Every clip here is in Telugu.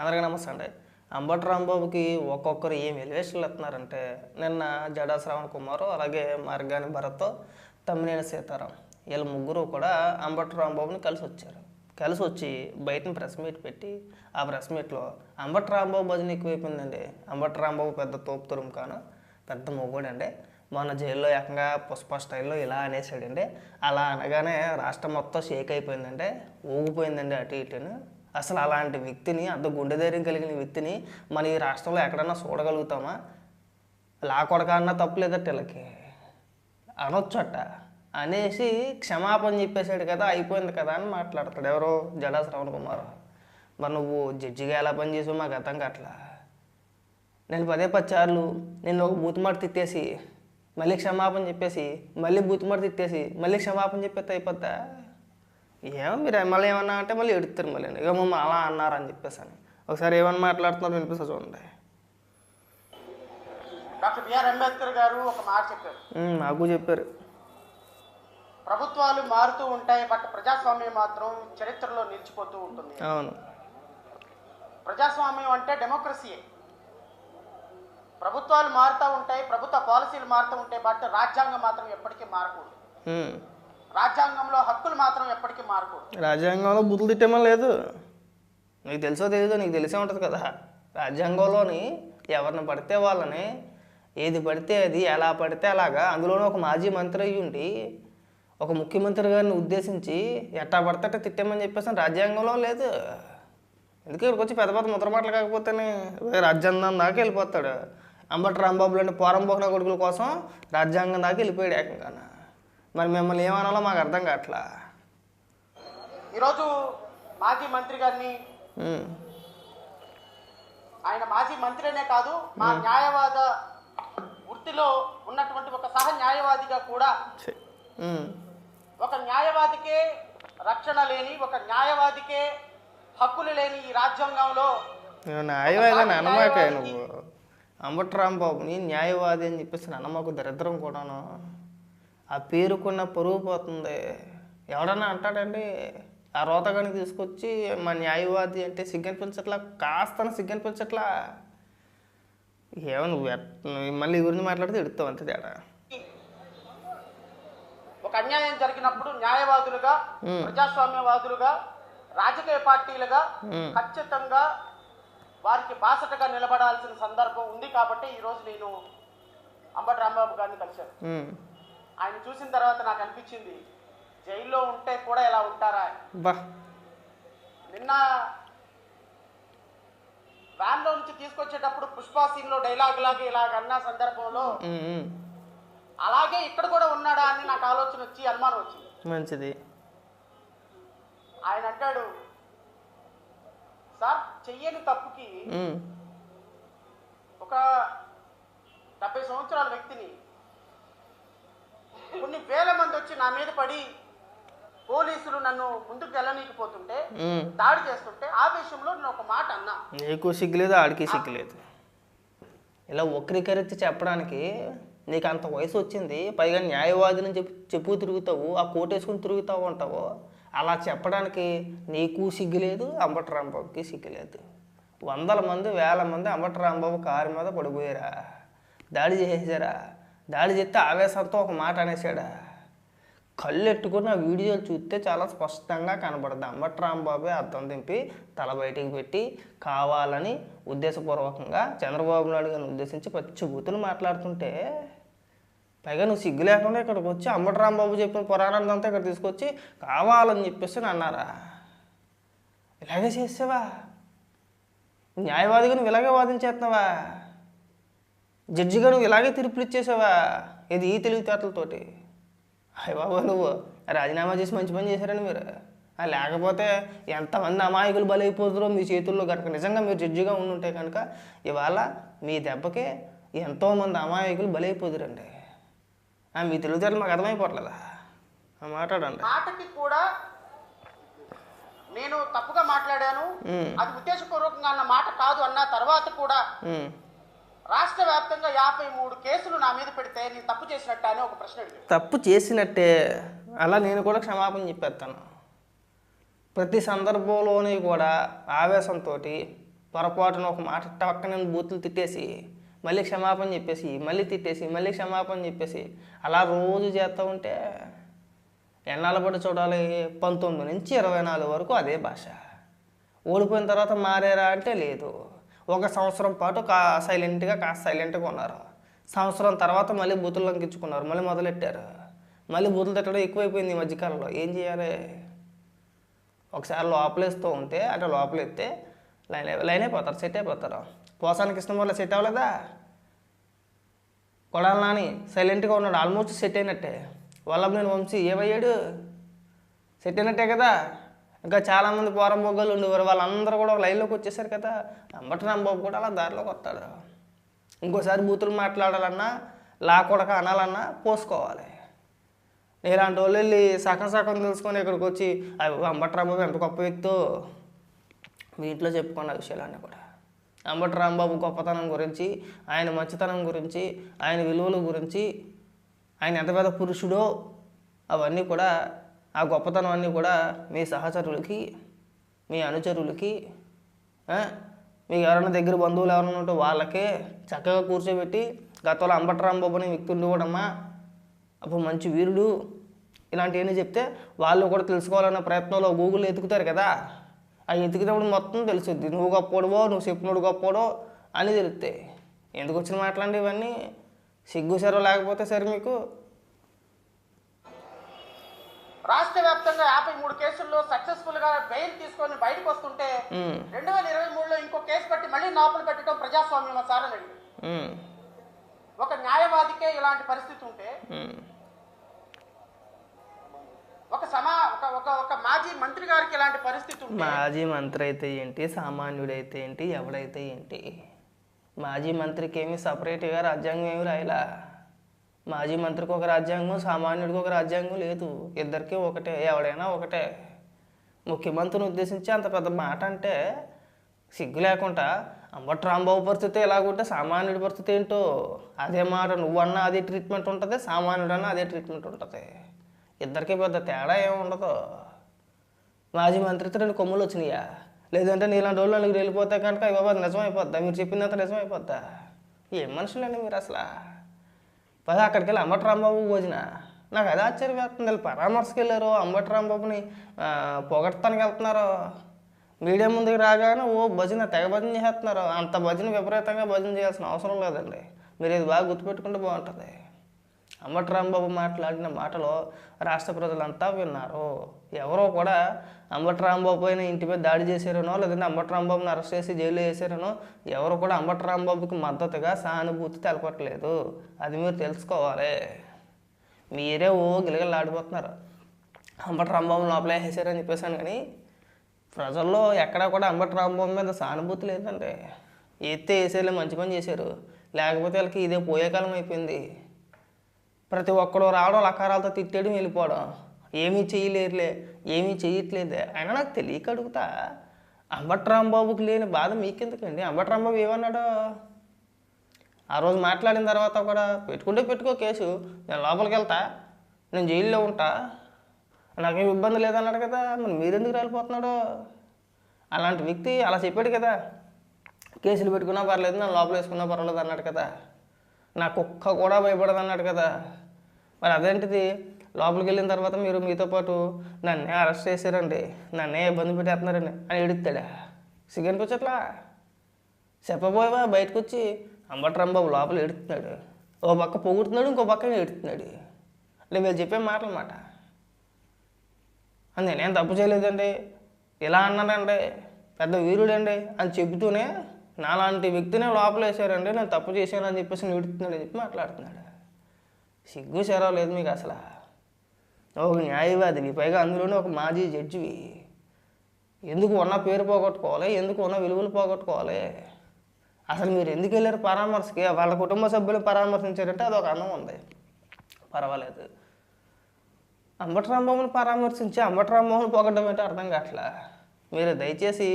అందరికీ నమస్తే అండి. అంబటి రాంబాబుకి ఒక్కొక్కరు ఏం ఎలివేషన్లు ఇస్తున్నారంటే, నిన్న జడా శ్రవణ్ కుమార్, అలాగే మార్గాని భరత్, తమ్మినేని సీతారాం వీళ్ళ ముగ్గురు కూడా అంబటి రాంబాబుని కలిసి వచ్చి బయటని ప్రెస్ మీట్ పెట్టి, ఆ ప్రెస్ మీట్లో అంబటి రాంబాబు భజన ఎక్కువైపోయిందండి. అంబటి రాంబాబు పెద్ద తోపు తురుము కాను, పెద్ద మొగ్గుడండి. మొన్న జైల్లో ఏకంగా పుష్ప స్టైల్లో ఇలా అనేసాడండి. అలా అనగానే రాష్ట్రం మొత్తం షేక్ అయిపోయిందంటే, ఊగిపోయిందండి అటు ఇటును. అసలు అలాంటి వ్యక్తిని, అంత గుండె ధైర్యం కలిగిన వ్యక్తిని మన ఈ రాష్ట్రంలో ఎక్కడన్నా చూడగలుగుతామా? లాకొడక అన్నా తప్పులేదట వీళ్ళకి, అనొచ్చట అనేసి క్షమాపణ చెప్పేశాడు కదా, అయిపోయింది కదా అని మాట్లాడతాడు ఎవరో జడా శ్రవణ్ కుమార్. మరి నువ్వు జడ్జిగా ఎలా పనిచేసావు మాకు అర్థం కావట్లా. నేను 10 సార్లు నిన్ను ఒక బూతుమాట తిట్టేసి మళ్ళీ క్షమాపణ చెప్పేసి, మళ్ళీ బూతుమాట తిట్టేసి మళ్ళీ క్షమాపణ చెప్పేస్తే అయిపోద్దా? ఏమో మీరు మళ్ళీ ఏమన్నా అంటే మళ్ళీ ఎడుతారు, మళ్ళీ ఇక మమ్మల్ని అలా అన్నారని చెప్పేసి అని. ఒకసారి ఏమన్నా మాట్లాడుతున్నారు వినిపిస్తా చూడండి. డాక్టర్ బిఆర్ అంబేద్కర్ గారు ఒక మాట చెప్పారు, నాకు చెప్పారు. ప్రభుత్వాలు మారుతూ ఉంటాయి, బట్ ప్రజాస్వామ్యం మాత్రం చరిత్రలో నిలిచిపోతూ ఉంటుంది. అవును, ప్రజాస్వామ్యం అంటే డెమోక్రసీయే. ప్రభుత్వాలు మారుతూ ఉంటాయి, ప్రభుత్వ పాలసీలు మారుతూ ఉంటాయి, బట్ రాజ్యాంగం మాత్రం ఎప్పటికీ మారకూడదు. రాజ్యాంగంలో హక్కులు మాత్రం ఎప్పటికీ మారకూడదు. రాజ్యాంగంలో బుద్ధులు తిట్టేమని లేదు. నీకు తెలుసో తెలీదో, నీకు తెలిసే ఉంటుంది కదా. రాజ్యాంగంలోని ఎవరిని పడితే వాళ్ళని, ఏది పడితే అది, ఎలా పడితే అలాగా, అందులోనూ ఒక మాజీ మంత్రి అయ్యి ఉండి ఒక ముఖ్యమంత్రి గారిని ఉద్దేశించి ఎట్టా పడితే అట్టా తిట్టామని చెప్పేసి రాజ్యాంగంలో లేదు. ఎందుకు ఇక్కడికి వచ్చి పెద్ద పెద్ద ముద్రమాటలు కాకపోతేనే రాజ్యాంగం దాకా వెళ్ళిపోతాడు. అంబటి రాంబాబు లాంటి పోరంబోకన కొడుకుల కోసం రాజ్యాంగం దాకా వెళ్ళిపోయాడు ఏకంగా. మరి మిమ్మల్ని ఏమనాలో మాకు అర్థం కావట్లా. ఈరోజు మాజీ మంత్రి గారిని, ఆయన మాజీ మంత్రినే కాదు, మా న్యాయవాద వృత్తిలో ఉన్నటువంటి ఒక సహ న్యాయవాదిగా కూడా, ఒక న్యాయవాదికే రక్షణ లేని, ఒక న్యాయవాదికే హక్కులు లేని ఈ రాజ్యాంగంలో న్యాయవాది అనమాక నువ్వు. అంబటి రాంబాబుని న్యాయవాది అని చెప్పేసి అన్నమాకు దరిద్రం కూడాను. ఆ పేరుకున్న పరువు పోతుంది. ఎవడన్నా అంటాడండి ఆ రోతగాని తీసుకొచ్చి మా న్యాయవాది అంటే సిగ్గనిపించట్లా, కాస్త సిగ్గనిపించట్లా. ఏమో నువ్వు మళ్ళీ ఈ గురించి మాట్లాడితే ఎడుతావు అంతే తేడా. ఒక అన్యాయం జరిగినప్పుడు న్యాయవాదులుగా, ప్రజాస్వామ్యవాదులుగా, రాజకీయ పార్టీలుగా ఖచ్చితంగా వారికి బాసటగా నిలబడాల్సిన సందర్భం ఉంది. కాబట్టి ఈరోజు నేను అంబటి రాంబాబు గారిని కలిశాను. ఆయన చూసిన తర్వాత నాకు అనిపించింది, జైల్లో ఉంటే కూడా ఎలా ఉంటారా. నిన్న వ్యాన్లో నుంచి తీసుకొచ్చేటప్పుడు పుష్ప సీన్లో డైలాగ్ లాగా ఇలాగ అన్న సందర్భంలో అలాగే ఇక్కడ కూడా ఉన్నాడా అని నాకు ఆలోచన వచ్చి, అనుమానం వచ్చింది. మంచిది. ఆయన అంటాడు, సార్ చెయ్యని తప్పుకి ఒక 70 సంవత్సరాల వ్యక్తిని కొన్ని వేల మంది వచ్చి నా మీద పడి పోలీసులు నన్ను ముందుకు వెళ్ళనీకపోతుంటే, దాడి చేస్తుంటే ఆ విషయంలో నేను ఒక మాట అన్నా. నీకు సిగ్గులేదు, ఆడికి సిగ్గులేదు. ఇలా వక్రీకరించి చెప్పడానికి నీకు అంత వయసు వచ్చింది, పైగా న్యాయవాదిని చెప్పు తిరుగుతావు, ఆ కోట్ వేసుకుని తిరుగుతావు అంటావు. అలా చెప్పడానికి నీకు సిగ్గులేదు, అంబటి రాంబాబుకి సిగ్గులేదు. 100 మంది 1000 మంది అంబటి రాంబాబు కారు మీద పడిపోయారా, దాడి చేసేసారా. దాడి చేస్తే ఆవేశంతో ఒక మాట అనేసాడా. కళ్ళు ఎట్టుకుని ఆ వీడియోలు చూస్తే చాలా స్పష్టంగా కనబడుతుంది. అంబటి రాంబాబే అర్థం దింపి తల బయటికి పెట్టి కావాలని ఉద్దేశపూర్వకంగా చంద్రబాబు నాయుడు గారిని ఉద్దేశించి పచ్చి బూతులు మాట్లాడుతుంటే, పైగా నువ్వు సిగ్గు లేకుండా ఇక్కడికి వచ్చి అంబటి రాంబాబు చెప్పిన పురాణాలంతా ఇక్కడ తీసుకొచ్చి కావాలని చెప్పేసి అన్నారా. ఇలాగే చేసావా? న్యాయవాదిగా నువ్వు ఇలాగే వాదించేస్తున్నావా? జడ్జిగా నువ్వు ఇలాగే తీర్పులు ఇచ్చేసావా? ఇది ఈ తెలివితేటలతోటి. అయ్య బాబా, నువ్వు రాజీనామా చేసి మంచి పని చేశారని మీరు. లేకపోతే ఎంతమంది అమాయకులు బలైపోతారో మీ చేతుల్లో కనుక నిజంగా మీరు జడ్జిగా ఉండుంటే కనుక ఇవాళ మీ దెబ్బకే ఎంతోమంది అమాయకులు బలైపోదురండి. మీ తెలివితేటలు మాకు అర్థమైపోవట్లేదా? మాట్లాడండి. మాటకి కూడా నేను తప్పుగా మాట్లాడాను, అది ఉద్దేశపూర్వకంగా అన్న మాట కాదు అన్న తర్వాత కూడా రాష్ట్ర వ్యాప్తంగా 53 కేసులు నా మీద పెడితే నేను తప్పు చేసినట్టే అని ఒక ప్రశ్న అడిగాను. తప్పు చేసినట్టే, అలా నేను కూడా క్షమాపణ చెప్పేస్తాను. ప్రతి సందర్భంలోని కూడా ఆవేశంతో పొరపాటున ఒక మాట పక్కన బూతులు తిట్టేసి మళ్ళీ క్షమాపణ చెప్పేసి మళ్ళీ తిట్టేసి మళ్ళీ క్షమాపణ చెప్పేసి అలా రోజు చేస్తూ ఉంటే ఎన్నాళ్ళ పడి చూడాలి? 19 నుంచి 24 వరకు అదే భాష. ఓడిపోయిన తర్వాత మారారా అంటే లేదు. ఒక సంవత్సరం పాటు కాస్త సైలెంట్గా ఉన్నారు. సంవత్సరం తర్వాత మళ్ళీ బూతులు లంకించుకున్నారు, మళ్ళీ మొదలెట్టారు. మళ్ళీ బూతులు తిట్టడం ఎక్కువైపోయింది ఈ మధ్యకాలంలో. ఏం చేయాలి? ఒకసారి లోపలేస్తూ ఉంటే అంటే లోపలెత్తే లైన్ అయిపోతారు, సెట్ అయిపోతారు. పోసానికి ఇష్టం వల్ల సెట్ అవ్వలేదా? కొడాలి నాని సైలెంట్గా ఉన్నాడు, ఆల్మోస్ట్ సెట్ అయినట్టే. వల్లభనేని వంశీ ఏమయ్యాడు? సెట్ అయినట్టే కదా. ఇంకా చాలామంది పోరంబొగ్గలు ఉండేవారు, వాళ్ళందరూ కూడా ఒక లైన్లోకి వచ్చేసారు కదా. అంబటి రాంబాబు కూడా అలా దారిలోకి వస్తాడు. ఇంకోసారి బూతులు మాట్లాడాలన్నా లాకొడక అనాలన్నా పోసుకోవాలి. ఇలాంటి వాళ్ళు వెళ్ళి సగం తెలుసుకొని ఇక్కడికి వచ్చి అంబటి రాంబాబు ఎంత గొప్ప వ్యక్తో మీ ఇంట్లో చెప్పుకున్న విషయాలన్నీ కూడా. అంబటి రాంబాబు గొప్పతనం గురించి, ఆయన మంచితనం గురించి, ఆయన విలువల గురించి, ఆయన ఎంత పెద్ద పురుషుడో అవన్నీ కూడా, ఆ గొప్పతనం అన్నీ కూడా మీ సహచరులకి, మీ అనుచరులకి, మీకు ఎవరైనా దగ్గర బంధువులు ఎవరైనా ఉంటే వాళ్ళకే చక్కగా కూర్చోబెట్టి గతంలో అంబటి రాంబాబు అనే వ్యక్తి ఉండేవాడమ్మా, అప్పుడు మంచి వీరుడు, ఇలాంటివన్నీ చెప్తే వాళ్ళు కూడా తెలుసుకోవాలన్న ప్రయత్నంలో గూగుల్ ఎతుకుతారు కదా. అవి ఎతికినప్పుడు మొత్తం తెలుస్తుంది. నువ్వు గొప్పోడువో, నువ్వు చెప్పినోడు గొప్పోడో అని తెలుస్తాయి. ఎందుకు వచ్చిన మాట్లాడి ఇవన్నీ? సిగ్గు సెరవు లేకపోతే సరే మీకు. రాష్ట్ర వ్యాప్తంగా 53 కేసుల్లో సక్సెస్ఫుల్ గా బెయిల్ తీసుకొని బయటకు వస్తుంటే 2023లో ఇంకో కేసు పెట్టి మళ్ళీ లోపల పెట్టడం ప్రజాస్వామ్యం సార్ అని అడిగి, ఒక న్యాయవాదికే ఇలాంటి పరిస్థితి ఉంటే ఒక మాజీ మంత్రి గారికి ఇలాంటి పరిస్థితి ఉంటే, మాజీ మంత్రి అయితే ఏంటి, సామాన్యుడైతే ఏంటి, ఎవడైతే ఏంటి? మాజీ మంత్రికి ఏమి సపరేట్గా రాజ్యాంగం ఏమి రాయలా. మాజీ మంత్రికి ఒక రాజ్యాంగం, సామాన్యుడికి ఒక రాజ్యాంగం లేదు. ఇద్దరికీ ఒకటే, ఎవడైనా ఒకటే. ముఖ్యమంత్రిని ఉద్దేశించి అంత పెద్ద మాట అంటే సిగ్గు లేకుండా అంబటి రాంబాబు పరిస్థితి ఎలాగుంటే సామాన్యుడి పరిస్థితి ఏంటో అదే మాట. నువ్వన్నా అదే ట్రీట్మెంట్ ఉంటుంది, సామాన్యుడన్నా అదే ట్రీట్మెంట్ ఉంటుంది. ఇద్దరికీ పెద్ద తేడా ఏమి ఉండదు. మాజీ మంత్రితో 2 కొమ్ములు వచ్చినాయా? లేదంటే నీలాంటి వాళ్ళు వాళ్ళకి వెళ్ళిపోతే కనుక ఇవ్వబోదు నిజం అయిపోద్దా? మీరు చెప్పినంత నిజం అయిపోద్దా? ఏం మనుషులండి మీరు అసలు? పది అక్కడికి వెళ్ళి అంబటి రాంబాబు భోజన నాకు అదే ఆశ్చర్యం వేస్తుంది. వీళ్ళు పరామర్శకి వెళ్ళారు, అంబటి రాంబాబుని పొగడతానికి వెళ్తున్నారు. మీడియా ముందుకు రాగానే భజన తెగ భజన చేస్తున్నారు. అంత భజన విపరీతంగా భజన చేయాల్సిన అవసరం లేదండి. మీరు ఇది బాగా గుర్తుపెట్టుకుంటే బాగుంటుంది. అంబటి రాంబాబు మాట్లాడిన మాటలు రాష్ట్ర ప్రజలంతా విన్నారు. ఎవరో కూడా అంబటి రాంబాబు పైన ఇంటి మీద దాడి చేశారనో, లేదంటే అంబటి రాంబాబుని అరెస్ట్ చేసి జైల్లో వేసారనో ఎవరు కూడా అంబటి రాంబాబుకి మద్దతుగా సానుభూతి తెలపట్లేదు. అది మీరు తెలుసుకోవాలి. మీరే గిలగిలాడిపోతున్నారు. అంబటి రాంబాబుని లోపల వేసారని చెప్పేసాను, కానీ ప్రజల్లో ఎక్కడా కూడా అంబటి రాంబాబు మీద సానుభూతి లేదండి. ఎత్తే వేసేలే మంచి పని చేశారు, లేకపోతే వాళ్ళకి ఇదే పోయే కాలం అయిపోయింది. ప్రతి ఒక్కడు రావడం, లకారాలతో తిట్టేయడం, వెళ్ళిపోవడం, ఏమీ చేయలేరులే, ఏమీ చేయట్లేదే. అయినా నాకు తెలియక అడుగుతా, అంబటి రాంబాబుకి లేని బాధ మీకెందుకండి? అంబటి రాంబాబు ఏమన్నాడు ఆ రోజు మాట్లాడిన తర్వాత కూడా? పెట్టుకుంటే పెట్టుకో కేసు, నేను లోపలికి వెళ్తా, నేను జైల్లో ఉంటా, నాకేం ఇబ్బంది లేదన్నాడు కదా. మరి మీరెందుకు వెళ్ళిపోతున్నాడు? అలాంటి వ్యక్తి అలా చెప్పాడు కదా. కేసులు పెట్టుకున్నా పర్లేదు, నేను లోపల వేసుకున్నా పర్వాలేదు అన్నాడు కదా. నా కుక్క కూడా భయపడదు అన్నాడు కదా. మరి అదేంటిది? లోపలికి వెళ్ళిన తర్వాత మీరు మీతో పాటు నన్నే అరెస్ట్ చేశారండి, నన్నే ఇబ్బంది పెట్టేస్తున్నారండి అని ఎడుతాడా? సిగ్గునికి వచ్చట్లా? చెప్పబోయేవా బయటకు వచ్చి? అంబటి రాంబాబు లోపల ఎడుతున్నాడు, ఓ పక్క పొగుడుతున్నాడు, ఇంకో పక్క ఎడుతున్నాడు. అంటే మీరు చెప్పే మాటలన్నమాట. నేనేం తప్పు చేయలేదండి, ఇలా అన్నానండి, పెద్ద వీరుడండి అని చెబుతూనే నాలాంటి వ్యక్తినే లోపల వేసారండి, నేను తప్పు చేశాను అని చెప్పేసి ఎడుతున్నాడు అని చెప్పి మాట్లాడుతున్నాడు. సిగ్గు శరం లేదు మీకు అసలు. ఒక న్యాయవాదివి, పైగా అందులోనే ఒక మాజీ జడ్జివి. ఎందుకు ఉన్న పేరు పోగొట్టుకోవాలి? ఎందుకు ఉన్న విలువలు పోగొట్టుకోవాలి? అసలు మీరు ఎందుకు వెళ్ళారు పరామర్శకి? వాళ్ళ కుటుంబ సభ్యులు పరామర్శించారంటే అదొక అందం ఉంది, పర్వాలేదు. అంబటి రాంబాబుని పరామర్శించి అంబటి రాంబాబుని పోగొట్టడం అంటే అర్థం కావట్లా. మీరు దయచేసి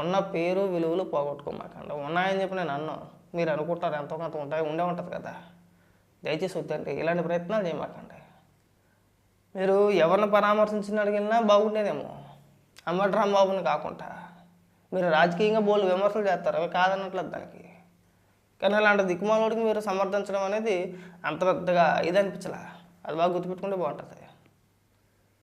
ఉన్న పేరు విలువలు పోగొట్టుకోమాకండి. ఉన్నాయని చెప్పి నేను అన్నాను, మీరు అనుకుంటారు ఎంతో కొంత ఉండే ఉంటుంది కదా. దయచేసి వద్దండి, ఇలాంటి ప్రయత్నాలు చేయమాకండి. మీరు ఎవరిని పరామర్శించిన అడిగినా బాగుండేదేమో, అంబటి రాంబాబుని కాకుండా. మీరు రాజకీయంగా బోల్డ్ విమర్శలు చేస్తారు, అవి కాదనట్లేదు దానికి. కానీ అలాంటి దిక్కుమాలోడికి మీరు సమర్థించడం అనేది అంత పెద్దగా ఇది అనిపించలే. అది బాగా గుర్తుపెట్టుకుంటే బాగుంటుంది.